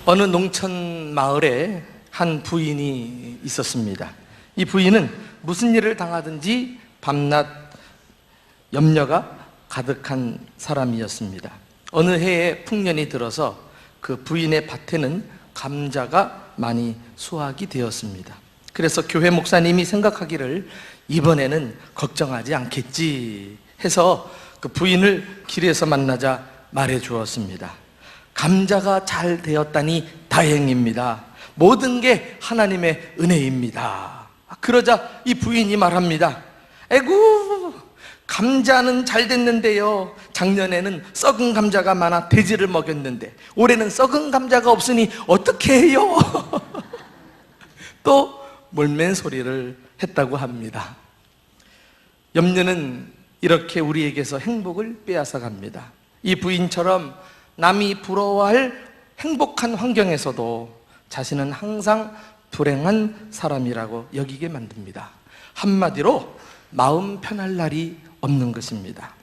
어느 농촌 마을에 한 부인이 있었습니다. 이 부인은 무슨 일을 당하든지 밤낮 염려가 가득한 사람이었습니다. 어느 해에 풍년이 들어서 그 부인의 밭에는 감자가 많이 수확이 되었습니다. 그래서 교회 목사님이 생각하기를 이번에는 걱정하지 않겠지 해서 그 부인을 길에서 만나자 말해 주었습니다. 감자가 잘 되었다니 다행입니다. 모든 게 하나님의 은혜입니다. 그러자 이 부인이 말합니다. 에구, 감자는 잘 됐는데요, 작년에는 썩은 감자가 많아 돼지를 먹였는데 올해는 썩은 감자가 없으니 어떻게 해요? 또 몰맨 소리를 했다고 합니다. 염려는 이렇게 우리에게서 행복을 빼앗아 갑니다. 이 부인처럼 남이 부러워할 행복한 환경에서도 자신은 항상 불행한 사람이라고 여기게 만듭니다. 한마디로 마음 편할 날이 없는 것입니다.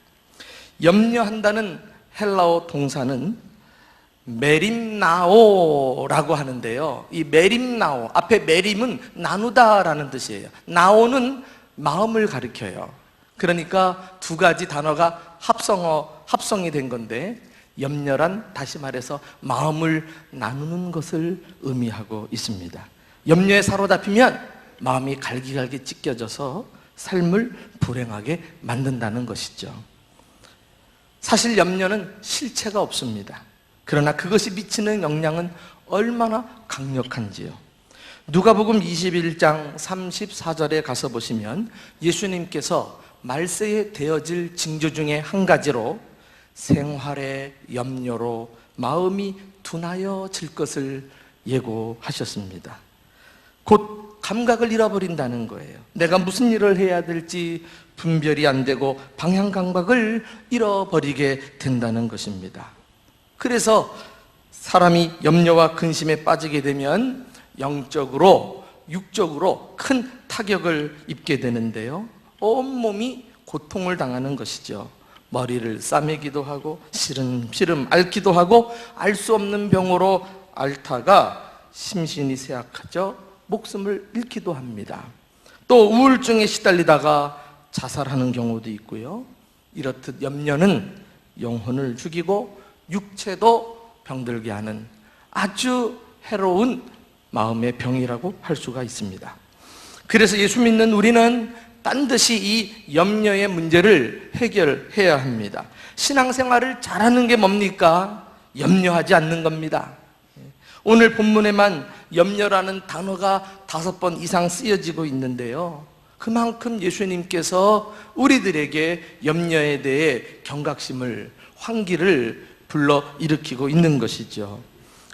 염려한다는 헬라어 동사는 메림나오라고 하는데요, 이 메림나오, 앞에 메림은 나누다라는 뜻이에요. 나오는 마음을 가리켜요. 그러니까 두 가지 단어가 합성이 된 건데, 염려란 다시 말해서 마음을 나누는 것을 의미하고 있습니다. 염려에 사로잡히면 마음이 갈기갈기 찢겨져서 삶을 불행하게 만든다는 것이죠. 사실 염려는 실체가 없습니다. 그러나 그것이 미치는 영향은 얼마나 강력한지요. 누가복음 21장 34절에 가서 보시면 예수님께서 말세에 되어질 징조 중에 한 가지로 생활의 염려로 마음이 둔하여질 것을 예고하셨습니다. 곧 감각을 잃어버린다는 거예요. 내가 무슨 일을 해야 될지 분별이 안 되고 방향 감각을 잃어버리게 된다는 것입니다. 그래서 사람이 염려와 근심에 빠지게 되면 영적으로, 육적으로 큰 타격을 입게 되는데요, 온몸이 고통을 당하는 것이죠. 머리를 싸매기도 하고 시름시름 앓기도 하고 알 수 없는 병으로 앓다가 심신이 쇠약하죠. 목숨을 잃기도 합니다. 또 우울증에 시달리다가 자살하는 경우도 있고요. 이렇듯 염려는 영혼을 죽이고 육체도 병들게 하는 아주 해로운 마음의 병이라고 할 수가 있습니다. 그래서 예수 믿는 우리는 반드시 이 염려의 문제를 해결해야 합니다. 신앙생활을 잘하는 게 뭡니까? 염려하지 않는 겁니다. 오늘 본문에만 염려라는 단어가 5번 이상 쓰여지고 있는데요, 그만큼 예수님께서 우리들에게 염려에 대해 경각심을, 환기를 불러일으키고 있는 것이죠.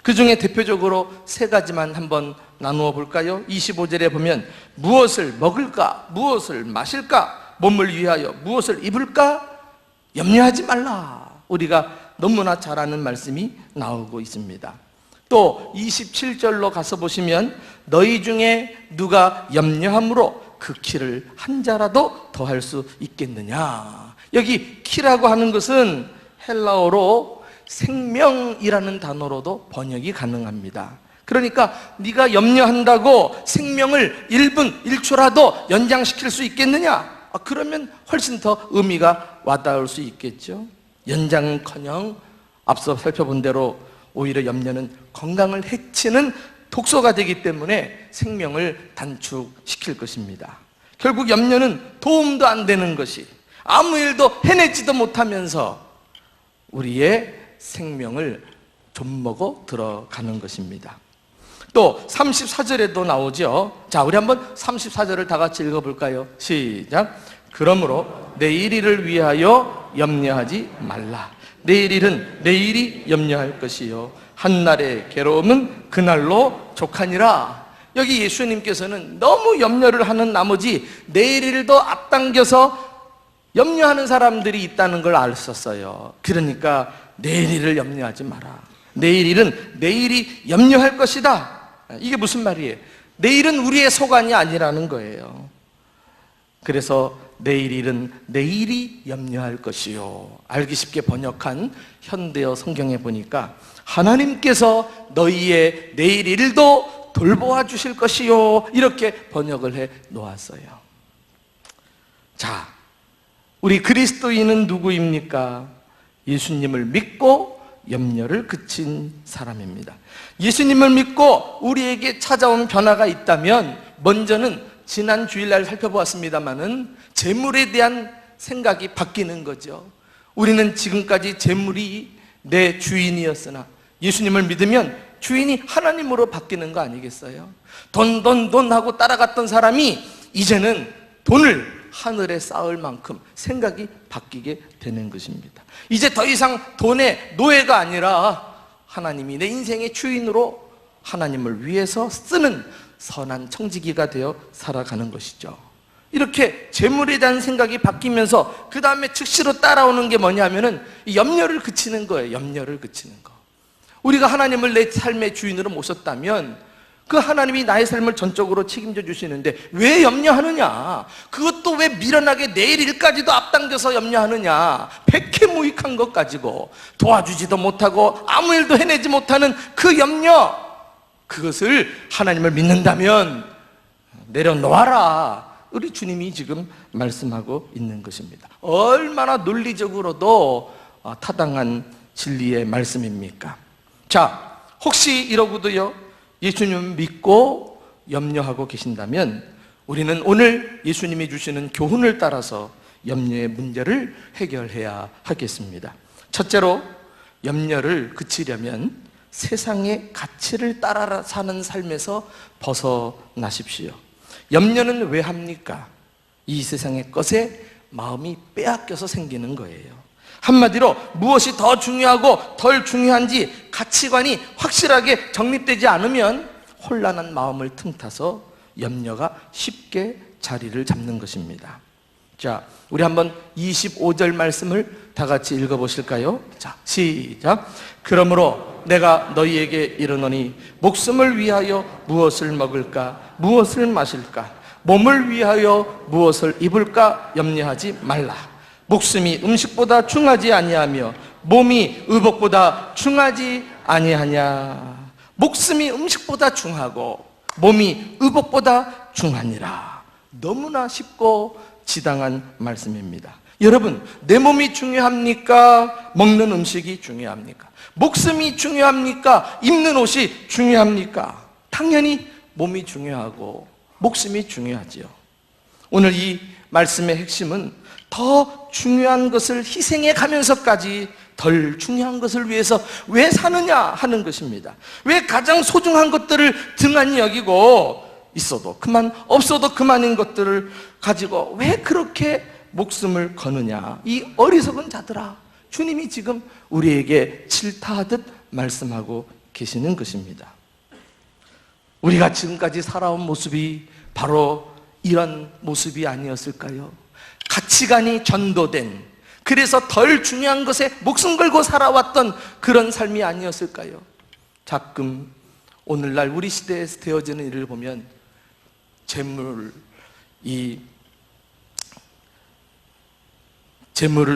그 중에 대표적으로 3가지만 한번 나누어 볼까요? 25절에 보면 무엇을 먹을까? 무엇을 마실까? 몸을 위하여 무엇을 입을까? 염려하지 말라. 우리가 너무나 잘 아는 말씀이 나오고 있습니다. 또 27절로 가서 보시면 너희 중에 누가 염려함으로 그 키를 한 자라도 더할 수 있겠느냐. 여기 키라고 하는 것은 헬라어로 생명이라는 단어로도 번역이 가능합니다. 그러니까 네가 염려한다고 생명을 1분 1초라도 연장시킬 수 있겠느냐? 그러면 훨씬 더 의미가 와닿을 수 있겠죠. 연장은커녕 앞서 살펴본 대로 오히려 염려는 건강을 해치는 독소가 되기 때문에 생명을 단축시킬 것입니다. 결국 염려는 도움도 안 되는 것이, 아무 일도 해내지도 못하면서 우리의 생명을 좀먹어 들어가는 것입니다. 또 34절에도 나오죠. 자, 우리 한번 34절을 다 같이 읽어볼까요? 시작. 그러므로 내일 일을 위하여 염려하지 말라. 내일 일은 내일이 염려할 것이요 한날의 괴로움은 그날로 족하니라. 여기 예수님께서는 너무 염려를 하는 나머지 내일 일도 앞당겨서 염려하는 사람들이 있다는 걸 아셨어요. 그러니까 내일 일을 염려하지 마라. 내일 일은 내일이 염려할 것이다. 이게 무슨 말이에요? 내일은 우리의 소관이 아니라는 거예요. 그래서 내일 일은 내일이 염려할 것이요. 알기 쉽게 번역한 현대어 성경에 보니까 하나님께서 너희의 내일 일도 돌보아 주실 것이요, 이렇게 번역을 해 놓았어요. 자, 우리 그리스도인은 누구입니까? 예수님을 믿고 염려를 그친 사람입니다. 예수님을 믿고 우리에게 찾아온 변화가 있다면 먼저는 지난 주일날 살펴보았습니다마는 재물에 대한 생각이 바뀌는 거죠. 우리는 지금까지 재물이 내 주인이었으나 예수님을 믿으면 주인이 하나님으로 바뀌는 거 아니겠어요? 돈 하고 따라갔던 사람이 이제는 돈을 하늘에 쌓을 만큼 생각이 바뀌게 되는 것입니다. 이제 더 이상 돈의 노예가 아니라 하나님이 내 인생의 주인으로 하나님을 위해서 쓰는 선한 청지기가 되어 살아가는 것이죠. 이렇게 재물에 대한 생각이 바뀌면서 그 다음에 즉시로 따라오는 게 뭐냐면은 염려를 그치는 거예요. 염려를 그치는 거. 우리가 하나님을 내 삶의 주인으로 모셨다면 그 하나님이 나의 삶을 전적으로 책임져 주시는데 왜 염려하느냐? 그것도 왜 미련하게 내일 일까지도 앞당겨서 염려하느냐? 백해무익한 것 가지고 도와주지도 못하고 아무 일도 해내지 못하는 그 염려, 그것을 하나님을 믿는다면 내려놓아라, 우리 주님이 지금 말씀하고 있는 것입니다. 얼마나 논리적으로도 타당한 진리의 말씀입니까? 자, 혹시 이러고도요 예수님 믿고 염려하고 계신다면 우리는 오늘 예수님이 주시는 교훈을 따라서 염려의 문제를 해결해야 하겠습니다. 첫째로, 염려를 그치려면 세상의 가치를 따라 사는 삶에서 벗어나십시오. 염려는 왜 합니까? 이 세상의 것에 마음이 빼앗겨서 생기는 거예요. 한마디로 무엇이 더 중요하고 덜 중요한지 가치관이 확실하게 정립되지 않으면 혼란한 마음을 틈타서 염려가 쉽게 자리를 잡는 것입니다. 자, 우리 한번 25절 말씀을 다 같이 읽어보실까요? 자, 시작. 그러므로 내가 너희에게 이르노니 목숨을 위하여 무엇을 먹을까, 무엇을 마실까, 몸을 위하여 무엇을 입을까 염려하지 말라. 목숨이 음식보다 중하지 아니하며 몸이 의복보다 중하지 아니하냐. 목숨이 음식보다 중하고 몸이 의복보다 중하니라. 너무나 쉽고 지당한 말씀입니다. 여러분, 내 몸이 중요합니까? 먹는 음식이 중요합니까? 목숨이 중요합니까? 입는 옷이 중요합니까? 당연히 몸이 중요하고 목숨이 중요하지요. 오늘 이 말씀의 핵심은 더 중요한 것을 희생해 가면서까지 덜 중요한 것을 위해서 왜 사느냐 하는 것입니다. 왜 가장 소중한 것들을 등한히 여기고 있어도 그만, 없어도 그만인 것들을 가지고 왜 그렇게 목숨을 거느냐. 이 어리석은 자들아, 주님이 지금 우리에게 질타하듯 말씀하고 계시는 것입니다. 우리가 지금까지 살아온 모습이 바로 이런 모습이 아니었을까요? 가치관이 전도된, 그래서 덜 중요한 것에 목숨 걸고 살아왔던 그런 삶이 아니었을까요? 가끔 오늘날 우리 시대에서 되어지는 일을 보면 재물을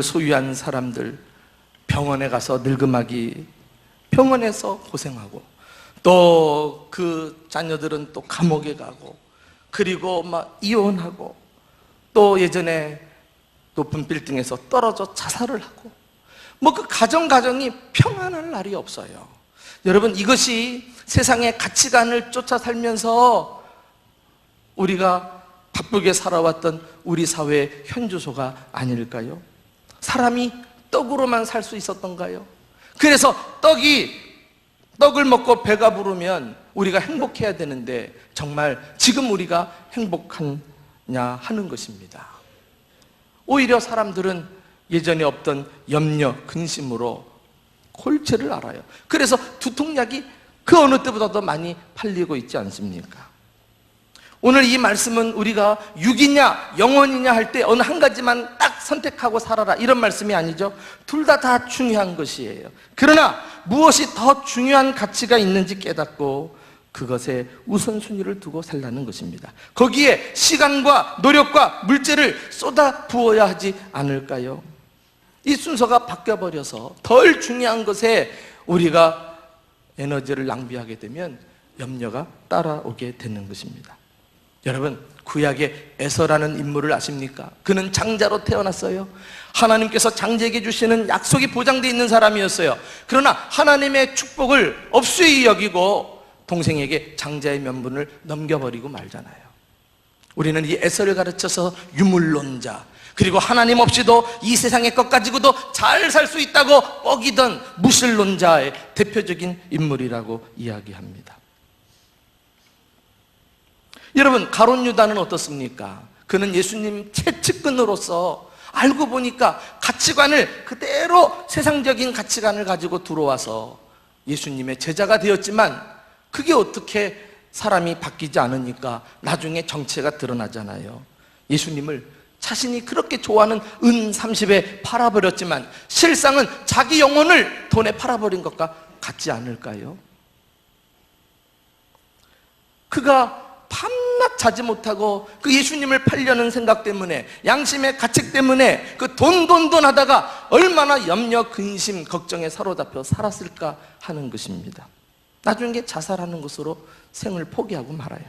소유한 사람들 병원에 가서 늙음하기, 병원에서 고생하고, 또 그 자녀들은 또 감옥에 가고, 그리고 막 이혼하고, 또 예전에 높은 빌딩에서 떨어져 자살을 하고, 뭐 그 가정이 평안할 날이 없어요. 여러분, 이것이 세상의 가치관을 쫓아 살면서 우리가 바쁘게 살아왔던 우리 사회의 현주소가 아닐까요? 사람이 떡으로만 살 수 있었던가요? 그래서 떡을 먹고 배가 부르면 우리가 행복해야 되는데 정말 지금 우리가 행복하냐 하는 것입니다. 오히려 사람들은 예전에 없던 염려, 근심으로 골치를 앓아요. 그래서 두통약이 그 어느 때보다도 많이 팔리고 있지 않습니까? 오늘 이 말씀은 우리가 육이냐 영혼이냐 할 때 어느 한 가지만 딱 선택하고 살아라, 이런 말씀이 아니죠. 둘 다 중요한 것이에요. 그러나 무엇이 더 중요한 가치가 있는지 깨닫고 그것에 우선순위를 두고 살라는 것입니다. 거기에 시간과 노력과 물질을 쏟아 부어야 하지 않을까요? 이 순서가 바뀌어버려서 덜 중요한 것에 우리가 에너지를 낭비하게 되면 염려가 따라오게 되는 것입니다. 여러분, 구약의 에서라는 인물을 아십니까? 그는 장자로 태어났어요. 하나님께서 장자에게 주시는 약속이 보장되어 있는 사람이었어요. 그러나 하나님의 축복을 업수히 여기고 동생에게 장자의 면분을 넘겨버리고 말잖아요. 우리는 이 에서를 가르쳐서 유물론자, 그리고 하나님 없이도 이 세상의 것 가지고도 잘 살 수 있다고 뻐기던 무신론자의 대표적인 인물이라고 이야기합니다. 여러분, 가룟 유다는 어떻습니까? 그는 예수님 최측근으로서 알고 보니까 가치관을 그대로 세상적인 가치관을 가지고 들어와서 예수님의 제자가 되었지만 그게 어떻게 사람이 바뀌지 않으니까 나중에 정체가 드러나잖아요. 예수님을 자신이 그렇게 좋아하는 은 30에 팔아버렸지만 실상은 자기 영혼을 돈에 팔아버린 것과 같지 않을까요? 그가 밤낮 자지 못하고 그 예수님을 팔려는 생각 때문에, 양심의 가책 때문에 그 돈 하다가 얼마나 염려, 근심, 걱정에 사로잡혀 살았을까 하는 것입니다. 나중에 자살하는 것으로 생을 포기하고 말아요.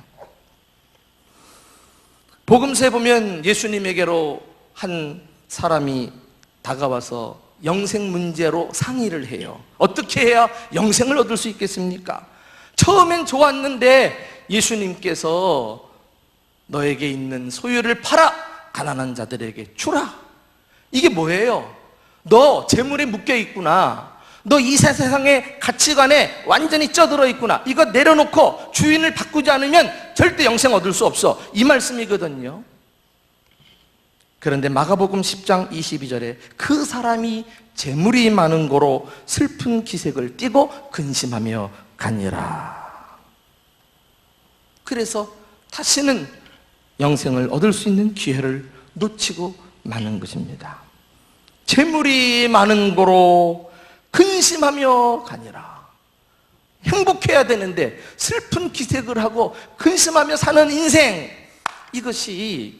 복음서에 보면 예수님에게로 한 사람이 다가와서 영생 문제로 상의를 해요. 어떻게 해야 영생을 얻을 수 있겠습니까? 처음엔 좋았는데 예수님께서 너에게 있는 소유를 팔아 가난한 자들에게 주라. 이게 뭐예요? 너 재물에 묶여 있구나. 너 이 세상의 가치관에 완전히 쪄들어 있구나. 이거 내려놓고 주인을 바꾸지 않으면 절대 영생 얻을 수 없어. 이 말씀이거든요. 그런데 마가복음 10장 22절에 그 사람이 재물이 많은 고로 슬픈 기색을 띠고 근심하며 가니라. 그래서 다시는 영생을 얻을 수 있는 기회를 놓치고 마는 것입니다. 재물이 많은 고로 근심하며 가니라. 행복해야 되는데 슬픈 기색을 하고 근심하며 사는 인생, 이것이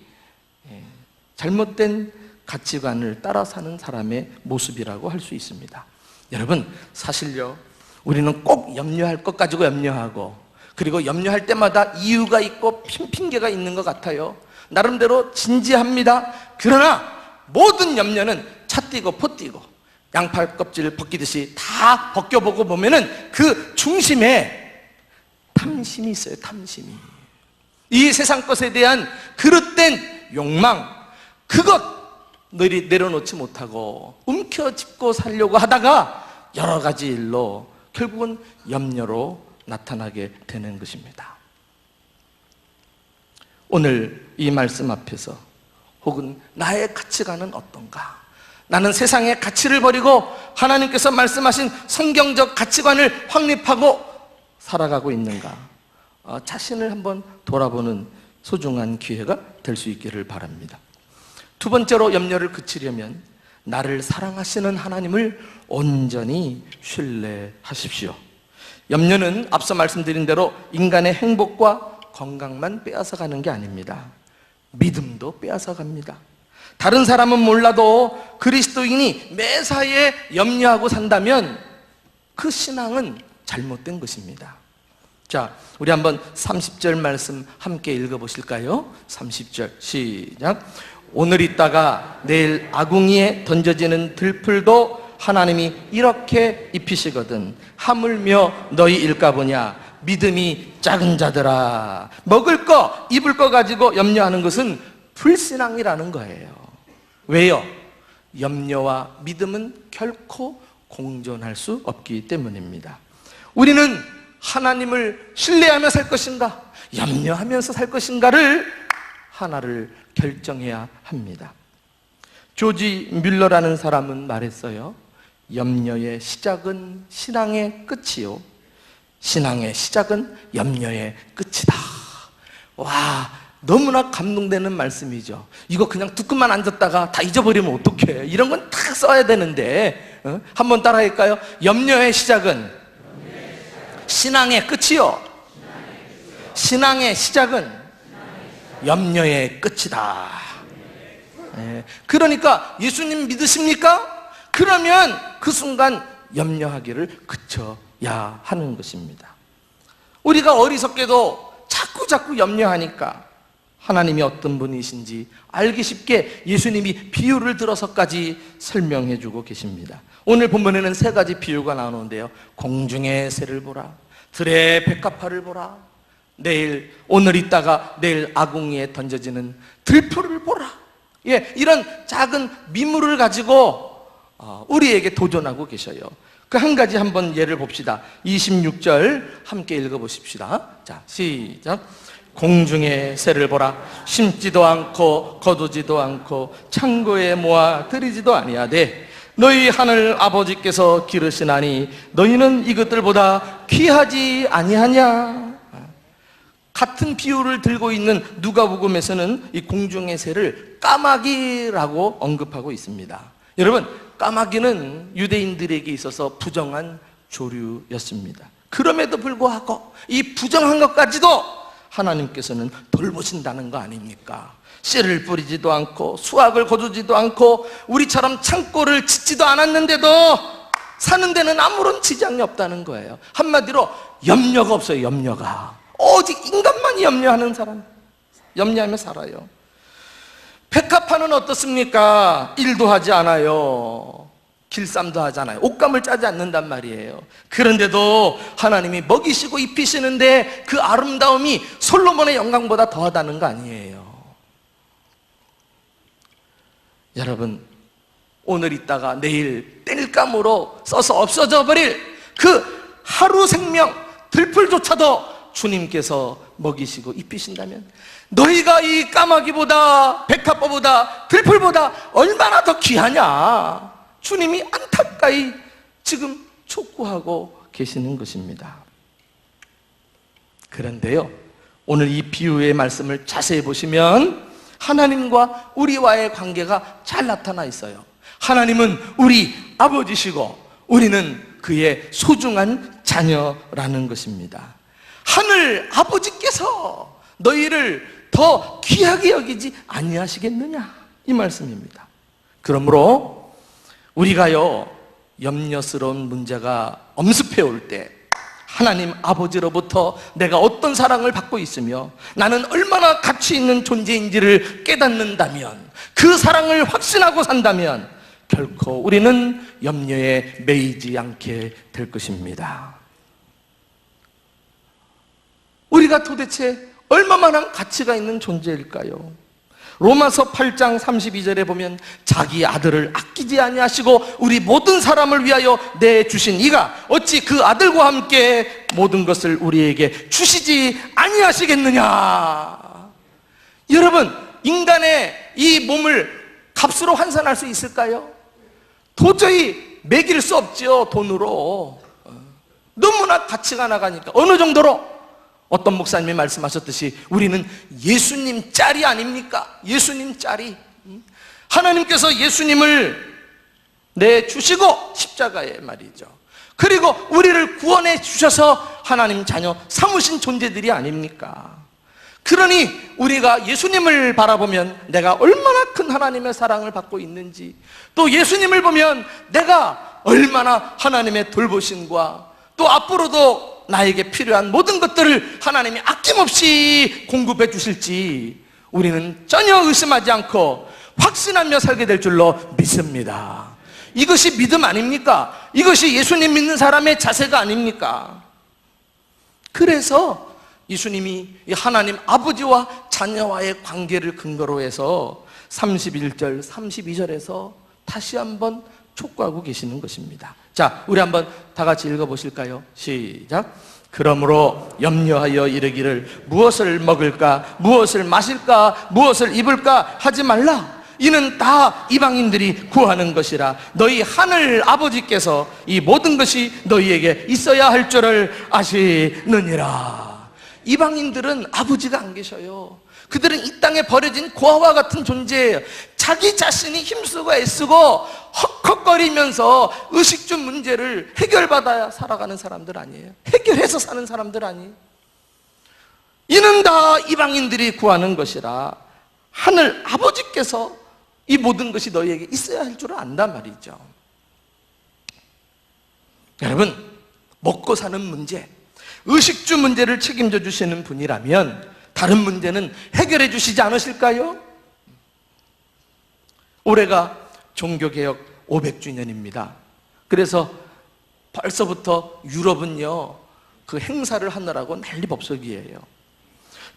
잘못된 가치관을 따라 사는 사람의 모습이라고 할 수 있습니다. 여러분, 사실요, 우리는 꼭 염려할 것 가지고 염려하고, 그리고 염려할 때마다 이유가 있고 핑계가 있는 것 같아요. 나름대로 진지합니다. 그러나 모든 염려는 차 띄고 포 띄고 양팔 껍질을 벗기듯이 다 벗겨보고 보면은 그 중심에 탐심이 있어요. 탐심이. 이 세상 것에 대한 그릇된 욕망, 그것 내려놓지 못하고 움켜쥐고 살려고 하다가 여러 가지 일로 결국은 염려로 나타나게 되는 것입니다. 오늘 이 말씀 앞에서 혹은 나의 가치관은 어떤가? 나는 세상의 가치를 버리고 하나님께서 말씀하신 성경적 가치관을 확립하고 살아가고 있는가? 자신을 한번 돌아보는 소중한 기회가 될 수 있기를 바랍니다. 두 번째로 염려를 그치려면 나를 사랑하시는 하나님을 온전히 신뢰하십시오. 염려는 앞서 말씀드린 대로 인간의 행복과 건강만 빼앗아가는 게 아닙니다. 믿음도 빼앗아갑니다. 다른 사람은 몰라도 그리스도인이 매사에 염려하고 산다면 그 신앙은 잘못된 것입니다. 자, 우리 한번 30절 말씀 함께 읽어보실까요? 30절 시작. 오늘 있다가 내일 아궁이에 던져지는 들풀도 하나님이 이렇게 입히시거든 하물며 너희 일까보냐. 믿음이 작은 자들아. 먹을 거 입을 거 가지고 염려하는 것은 불신앙이라는 거예요. 왜요? 염려와 믿음은 결코 공존할 수 없기 때문입니다. 우리는 하나님을 신뢰하며 살 것인가, 염려하면서 살 것인가를 하나를 결정해야 합니다. 조지 뮬러라는 사람은 말했어요. 염려의 시작은 신앙의 끝이요, 신앙의 시작은 염려의 끝이다. 와, 너무나 감동되는 말씀이죠. 이거 그냥 듣고만 앉았다가 다 잊어버리면 어떡해. 이런 건 다 써야 되는데, 한번 따라할까요? 염려의 시작은 신앙의 끝이요, 신앙의 시작은 염려의 끝이다. 그러니까 예수님 믿으십니까? 그러면 그 순간 염려하기를 그쳐야 하는 것입니다. 우리가 어리석게도 자꾸 염려하니까 하나님이 어떤 분이신지 알기 쉽게 예수님이 비유를 들어서까지 설명해 주고 계십니다. 오늘 본문에는 세 가지 비유가 나오는데요. 공중의 새를 보라, 들의 백합화를 보라, 오늘 있다가 내일 아궁이에 던져지는 들풀을 보라. 이런 작은 미물을 가지고 우리에게 도전하고 계셔요. 그 한 가지 한번 예를 봅시다. 26절 함께 읽어보십시다. 자, 시작. 공중의 새를 보라. 심지도 않고 거두지도 않고 창고에 모아 들이지도 아니하되 너희 하늘 아버지께서 기르시나니 너희는 이것들보다 귀하지 아니하냐. 같은 비유를 들고 있는 누가복음에서는 이 공중의 새를 까마귀라고 언급하고 있습니다. 여러분, 까마귀는 유대인들에게 있어서 부정한 조류였습니다. 그럼에도 불구하고 이 부정한 것까지도 하나님께서는 돌보신다는 거 아닙니까? 씨를 뿌리지도 않고 수확을 거두지도 않고 우리처럼 창고를 짓지도 않았는데도 사는 데는 아무런 지장이 없다는 거예요. 한마디로 염려가 없어요. 염려가 오직 인간만이 염려하는 사람, 염려하며 살아요. 백합화는 어떻습니까? 일도 하지 않아요. 길쌈도 하지 않아요. 옷감을 짜지 않는단 말이에요. 그런데도 하나님이 먹이시고 입히시는데 그 아름다움이 솔로몬의 영광보다 더하다는 거 아니에요. 여러분, 오늘 있다가 내일 땔감으로 써서 없어져 버릴 그 하루 생명 들풀조차도 주님께서 먹이시고 입히신다면 너희가 이 까마귀보다 백합화보다 들풀보다 얼마나 더 귀하냐, 주님이 안타까이 지금 촉구하고 계시는 것입니다. 그런데요, 오늘 이 비유의 말씀을 자세히 보시면 하나님과 우리와의 관계가 잘 나타나 있어요. 하나님은 우리 아버지시고 우리는 그의 소중한 자녀라는 것입니다. 하늘 아버지께서 너희를 더 귀하게 여기지 아니하시겠느냐, 이 말씀입니다. 그러므로 우리가요, 염려스러운 문제가 엄습해 올 때 하나님 아버지로부터 내가 어떤 사랑을 받고 있으며 나는 얼마나 가치 있는 존재인지를 깨닫는다면, 그 사랑을 확신하고 산다면 결코 우리는 염려에 매이지 않게 될 것입니다. 우리가 도대체 얼마만한 가치가 있는 존재일까요? 로마서 8장 32절에 보면 자기 아들을 아끼지 아니하시고 우리 모든 사람을 위하여 내주신 이가 어찌 그 아들과 함께 모든 것을 우리에게 주시지 아니하시겠느냐. 여러분, 인간의 이 몸을 값으로 환산할 수 있을까요? 도저히 매길 수 없죠. 돈으로 너무나 가치가 나가니까. 어느 정도로? 어떤 목사님이 말씀하셨듯이 우리는 예수님 짤이 아닙니까? 예수님 짤이. 하나님께서 예수님을 내주시고 십자가에 말이죠. 그리고 우리를 구원해 주셔서 하나님 자녀 삼으신 존재들이 아닙니까? 그러니 우리가 예수님을 바라보면 내가 얼마나 큰 하나님의 사랑을 받고 있는지, 또 예수님을 보면 내가 얼마나 하나님의 돌보심과 또 앞으로도 나에게 필요한 모든 것들을 하나님이 아낌없이 공급해 주실지 우리는 전혀 의심하지 않고 확신하며 살게 될 줄로 믿습니다. 이것이 믿음 아닙니까? 이것이 예수님 믿는 사람의 자세가 아닙니까? 그래서 예수님이 하나님 아버지와 자녀와의 관계를 근거로 해서 31절, 32절에서 다시 한번 촉구하고 계시는 것입니다. 자, 우리 한번 다 같이 읽어보실까요? 시작. 그러므로 염려하여 이르기를 무엇을 먹을까, 무엇을 마실까, 무엇을 입을까 하지 말라. 이는 다 이방인들이 구하는 것이라. 너희 하늘 아버지께서 이 모든 것이 너희에게 있어야 할 줄을 아시느니라. 이방인들은 아버지가 안 계셔요. 그들은 이 땅에 버려진 고아와 같은 존재예요. 자기 자신이 힘쓰고 애쓰고 헉헉거리면서 의식주 문제를 해결받아야 살아가는 사람들 아니에요. 해결해서 사는 사람들 아니에요. 이는 다 이방인들이 구하는 것이라 하늘 아버지께서 이 모든 것이 너희에게 있어야 할 줄을 안단 말이죠. 여러분, 먹고 사는 문제, 의식주 문제를 책임져 주시는 분이라면 다른 문제는 해결해 주시지 않으실까요? 올해가 종교개혁 500주년입니다. 그래서 벌써부터 유럽은요, 그 행사를 하느라고 난리법석이에요.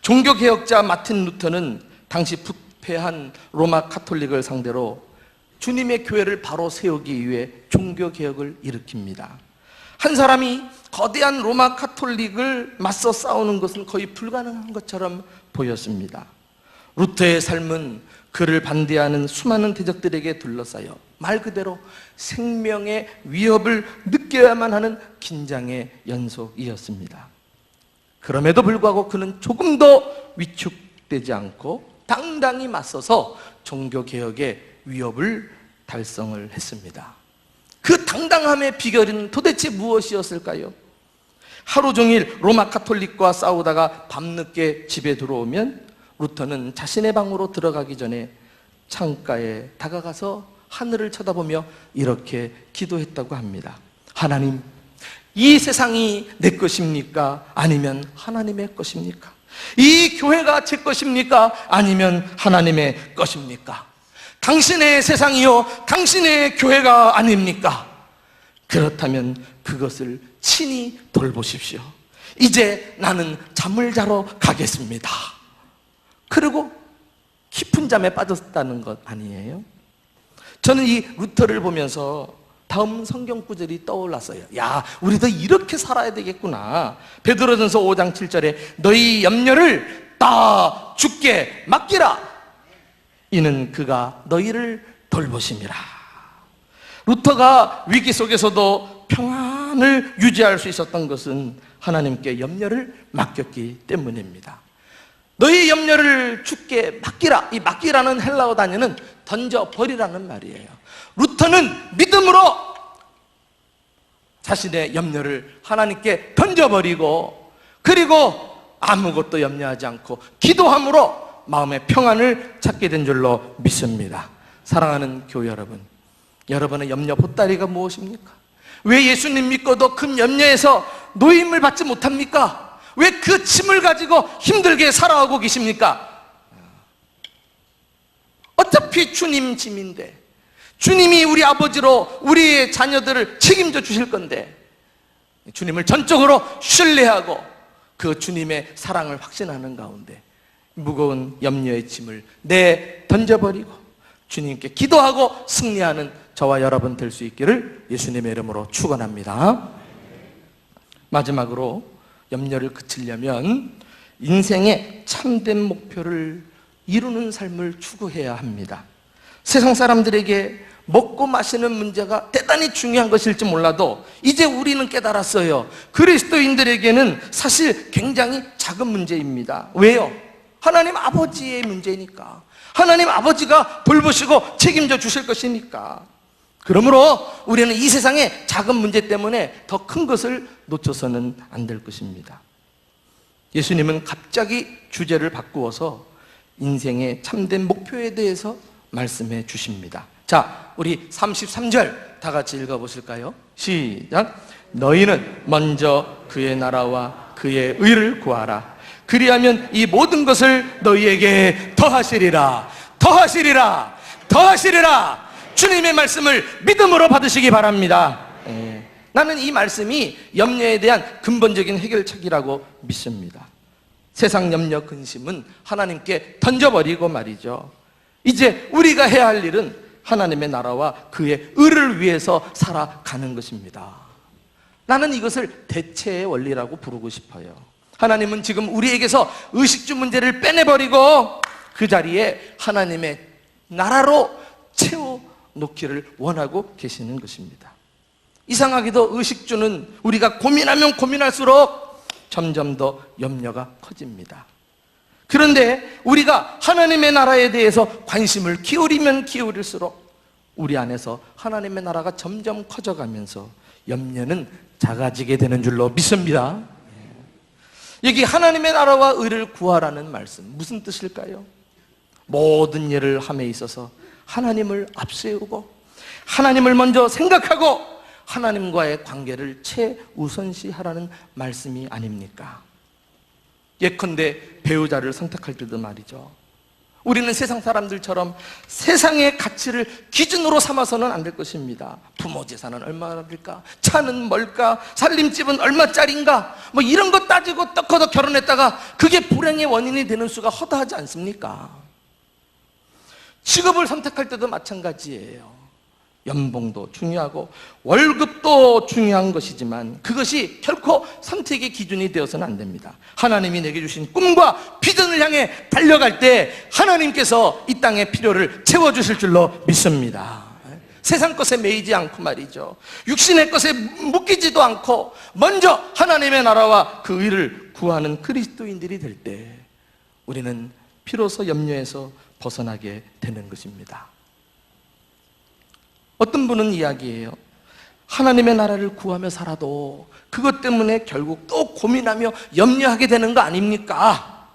종교개혁자 마틴 루터는 당시 부패한 로마 카톨릭을 상대로 주님의 교회를 바로 세우기 위해 종교개혁을 일으킵니다. 한 사람이 거대한 로마 카톨릭을 맞서 싸우는 것은 거의 불가능한 것처럼 보였습니다. 루터의 삶은 그를 반대하는 수많은 대적들에게 둘러싸여 말 그대로 생명의 위협을 느껴야만 하는 긴장의 연속이었습니다. 그럼에도 불구하고 그는 조금도 위축되지 않고 당당히 맞서서 종교개혁의 위협을 달성을 했습니다. 그 당당함의 비결은 도대체 무엇이었을까요? 하루 종일 로마 카톨릭과 싸우다가 밤늦게 집에 들어오면 루터는 자신의 방으로 들어가기 전에 창가에 다가가서 하늘을 쳐다보며 이렇게 기도했다고 합니다. 하나님, 이 세상이 내 것입니까? 아니면 하나님의 것입니까? 이 교회가 제 것입니까? 아니면 하나님의 것입니까? 당신의 세상이요, 당신의 교회가 아닙니까? 그렇다면 그것을 친히 돌보십시오. 이제 나는 잠을 자러 가겠습니다. 그리고 깊은 잠에 빠졌다는 것 아니에요? 저는 이 루터를 보면서 다음 성경 구절이 떠올랐어요. 야, 우리도 이렇게 살아야 되겠구나. 베드로전서 5장 7절에 너희 염려를 다 주께 맡기라. 이는 그가 너희를 돌보심이라. 루터가 위기 속에서도 평안을 유지할 수 있었던 것은 하나님께 염려를 맡겼기 때문입니다. 너희 염려를 주께 맡기라. 이 맡기라는 헬라어 단어는 던져버리라는 말이에요. 루터는 믿음으로 자신의 염려를 하나님께 던져버리고, 그리고 아무것도 염려하지 않고 기도함으로 마음의 평안을 찾게 된 줄로 믿습니다. 사랑하는 교회 여러분, 여러분의 염려 보따리가 무엇입니까? 왜 예수님 믿고도 그 염려에서 노임을 받지 못합니까? 왜 그 짐을 가지고 힘들게 살아오고 계십니까? 어차피 주님 짐인데, 주님이 우리 아버지로 우리의 자녀들을 책임져 주실 건데, 주님을 전적으로 신뢰하고 그 주님의 사랑을 확신하는 가운데 무거운 염려의 짐을 던져버리고 주님께 기도하고 승리하는 저와 여러분 될 수 있기를 예수님의 이름으로 축원합니다. 마지막으로 염려를 그치려면 인생의 참된 목표를 이루는 삶을 추구해야 합니다. 세상 사람들에게 먹고 마시는 문제가 대단히 중요한 것일지 몰라도 이제 우리는 깨달았어요. 그리스도인들에게는 사실 굉장히 작은 문제입니다. 왜요? 하나님 아버지의 문제니까. 하나님 아버지가 돌보시고 책임져 주실 것이니까. 그러므로 우리는 이 세상의 작은 문제 때문에 더 큰 것을 놓쳐서는 안 될 것입니다. 예수님은 갑자기 주제를 바꾸어서 인생의 참된 목표에 대해서 말씀해 주십니다. 자, 우리 33절 다 같이 읽어보실까요? 시작. 너희는 먼저 그의 나라와 그의 의를 구하라. 그리하면 이 모든 것을 너희에게 더하시리라. 더하시리라. 더하시리라. 주님의 말씀을 믿음으로 받으시기 바랍니다. 나는 이 말씀이 염려에 대한 근본적인 해결책이라고 믿습니다. 세상 염려 근심은 하나님께 던져버리고 말이죠. 이제 우리가 해야 할 일은 하나님의 나라와 그의 의를 위해서 살아가는 것입니다. 나는 이것을 대체의 원리라고 부르고 싶어요. 하나님은 지금 우리에게서 의식주 문제를 빼내버리고 그 자리에 하나님의 나라로 채워놓기를 원하고 계시는 것입니다. 이상하게도 의식주는 우리가 고민하면 고민할수록 점점 더 염려가 커집니다. 그런데 우리가 하나님의 나라에 대해서 관심을 기울이면 기울일수록 우리 안에서 하나님의 나라가 점점 커져가면서 염려는 작아지게 되는 줄로 믿습니다. 여기 하나님의 나라와 의를 구하라는 말씀, 무슨 뜻일까요? 모든 일을 함에 있어서 하나님을 앞세우고 하나님을 먼저 생각하고 하나님과의 관계를 최우선시하라는 말씀이 아닙니까? 예컨대 배우자를 선택할 때도 말이죠, 우리는 세상 사람들처럼 세상의 가치를 기준으로 삼아서는 안 될 것입니다. 부모 재산은 얼마나 될까? 차는 뭘까? 살림집은 얼마짜린가? 뭐 이런 거 따지고 떡하덕 결혼했다가 그게 불행의 원인이 되는 수가 허다하지 않습니까? 직업을 선택할 때도 마찬가지예요. 연봉도 중요하고 월급도 중요한 것이지만 그것이 결코 선택의 기준이 되어서는 안 됩니다. 하나님이 내게 주신 꿈과 비전을 향해 달려갈 때 하나님께서 이 땅의 필요를 채워주실 줄로 믿습니다. 세상 것에 매이지 않고 말이죠, 육신의 것에 묶이지도 않고 먼저 하나님의 나라와 그 의를 구하는 그리스도인들이 될 때 우리는 비로소 염려에서 벗어나게 되는 것입니다. 어떤 분은 이야기해요. 하나님의 나라를 구하며 살아도 그것 때문에 결국 또 고민하며 염려하게 되는 거 아닙니까?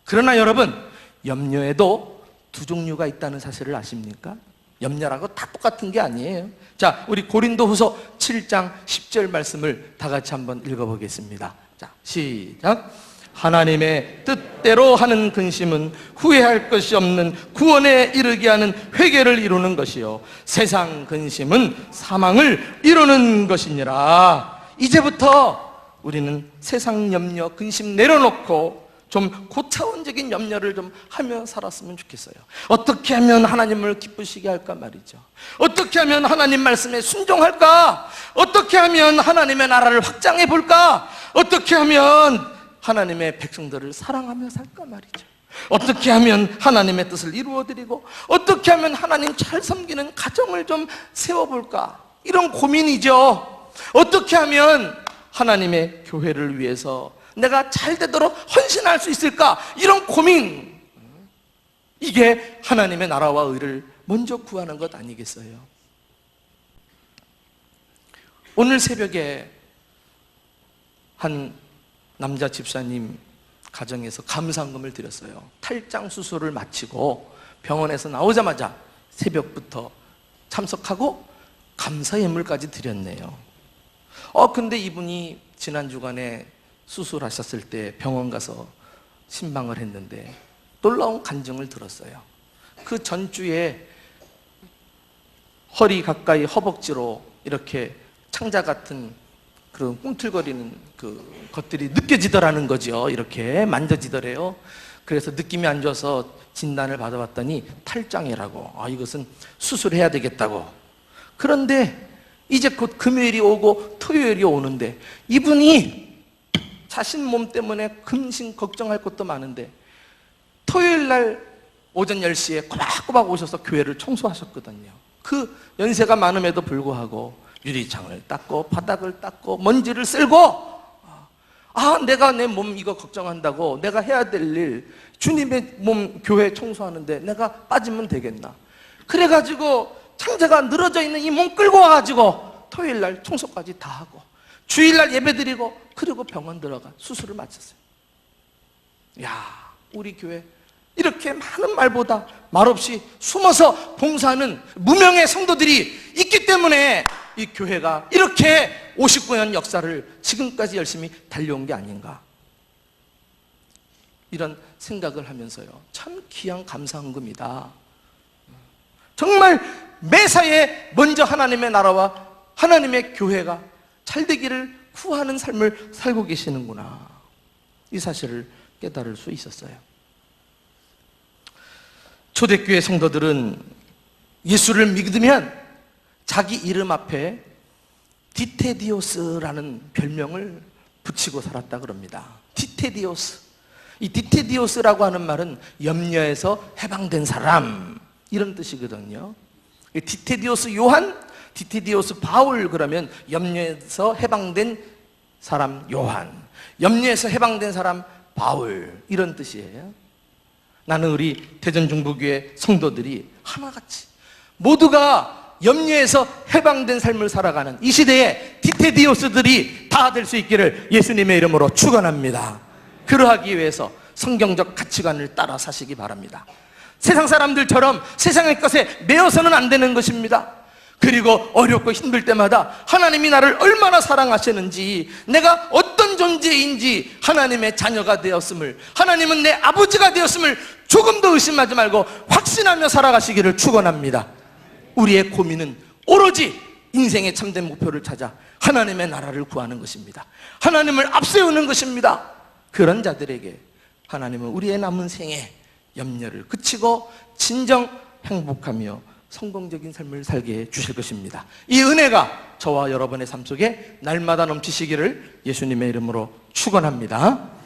그러나 여러분, 염려에도 두 종류가 있다는 사실을 아십니까? 염려라고 다 똑같은 게 아니에요. 자, 우리 고린도후서 7장 10절 말씀을 다 같이 한번 읽어보겠습니다. 자, 시작. 하나님의 뜻대로 하는 근심은 후회할 것이 없는 구원에 이르게 하는 회개를 이루는 것이요 세상 근심은 사망을 이루는 것이니라. 이제부터 우리는 세상 염려, 근심 내려놓고 좀 고차원적인 염려를 좀 하며 살았으면 좋겠어요. 어떻게 하면 하나님을 기쁘시게 할까 말이죠. 어떻게 하면 하나님 말씀에 순종할까? 어떻게 하면 하나님의 나라를 확장해 볼까? 어떻게 하면 하나님의 백성들을 사랑하며 살까 말이죠. 어떻게 하면 하나님의 뜻을 이루어드리고 어떻게 하면 하나님 잘 섬기는 가정을 좀 세워볼까? 이런 고민이죠. 어떻게 하면 하나님의 교회를 위해서 내가 잘 되도록 헌신할 수 있을까? 이런 고민. 이게 하나님의 나라와 의를 먼저 구하는 것 아니겠어요? 오늘 새벽에 한 남자 집사님 가정에서 감사금을 드렸어요. 탈장 수술을 마치고 병원에서 나오자마자 새벽부터 참석하고 감사 예물까지 드렸네요. 근데 이분이 지난 주간에 수술하셨을 때 병원 가서 신방을 했는데 놀라운 간증을 들었어요. 그 전주에 허리 가까이 허벅지로 이렇게 창자 같은 그런 꿈틀거리는 그 것들이 느껴지더라는 거죠. 이렇게 만져지더래요. 그래서 느낌이 안 좋아서 진단을 받아봤더니 탈장이라고. 이것은 수술해야 되겠다고. 그런데 이제 곧 금요일이 오고 토요일이 오는데 이분이 자신 몸 때문에 근심 걱정할 것도 많은데 토요일 날 오전 10시에 꼬박꼬박 오셔서 교회를 청소하셨거든요. 그 연세가 많음에도 불구하고 유리창을 닦고 바닥을 닦고 먼지를 쓸고 내가 내 몸 이거 걱정한다고 내가 해야 될 일, 주님의 몸 교회 청소하는데 내가 빠지면 되겠나? 그래가지고 창자가 늘어져 있는 이 몸 끌고 와가지고 토요일 날 청소까지 다 하고 주일날 예배 드리고 그리고 병원 들어가 수술을 마쳤어요. 야, 우리 교회 이렇게 많은 말보다 말없이 숨어서 봉사하는 무명의 성도들이 있기 때문에 이 교회가 이렇게 59년 역사를 지금까지 열심히 달려온 게 아닌가, 이런 생각을 하면서요, 참 귀한 감사헌금이다. 정말 매사에 먼저 하나님의 나라와 하나님의 교회가 잘 되기를 구하는 삶을 살고 계시는구나, 이 사실을 깨달을 수 있었어요. 초대교회 성도들은 예수를 믿으면 자기 이름 앞에 디테디오스라는 별명을 붙이고 살았다 그럽니다. 디테디오스. 이 디테디오스라고 하는 말은 염려에서 해방된 사람, 이런 뜻이거든요. 디테디오스 요한, 디테디오스 바울, 그러면 염려에서 해방된 사람 요한, 염려에서 해방된 사람 바울, 이런 뜻이에요. 나는 우리 대전중부교회 성도들이 하나같이 모두가 염려에서 해방된 삶을 살아가는 이 시대에 디테디오스들이 다 될 수 있기를 예수님의 이름으로 축원합니다. 그러하기 위해서 성경적 가치관을 따라 사시기 바랍니다. 세상 사람들처럼 세상의 것에 매여서는 안 되는 것입니다. 그리고 어렵고 힘들 때마다 하나님이 나를 얼마나 사랑하시는지, 내가 어떤 존재인지, 하나님의 자녀가 되었음을, 하나님은 내 아버지가 되었음을 조금도 의심하지 말고 확신하며 살아가시기를 축원합니다. 우리의 고민은 오로지 인생의 참된 목표를 찾아 하나님의 나라를 구하는 것입니다. 하나님을 앞세우는 것입니다. 그런 자들에게 하나님은 우리의 남은 생에 염려를 그치고 진정 행복하며 성공적인 삶을 살게 해 주실 것입니다. 이 은혜가 저와 여러분의 삶 속에 날마다 넘치시기를 예수님의 이름으로 축원합니다.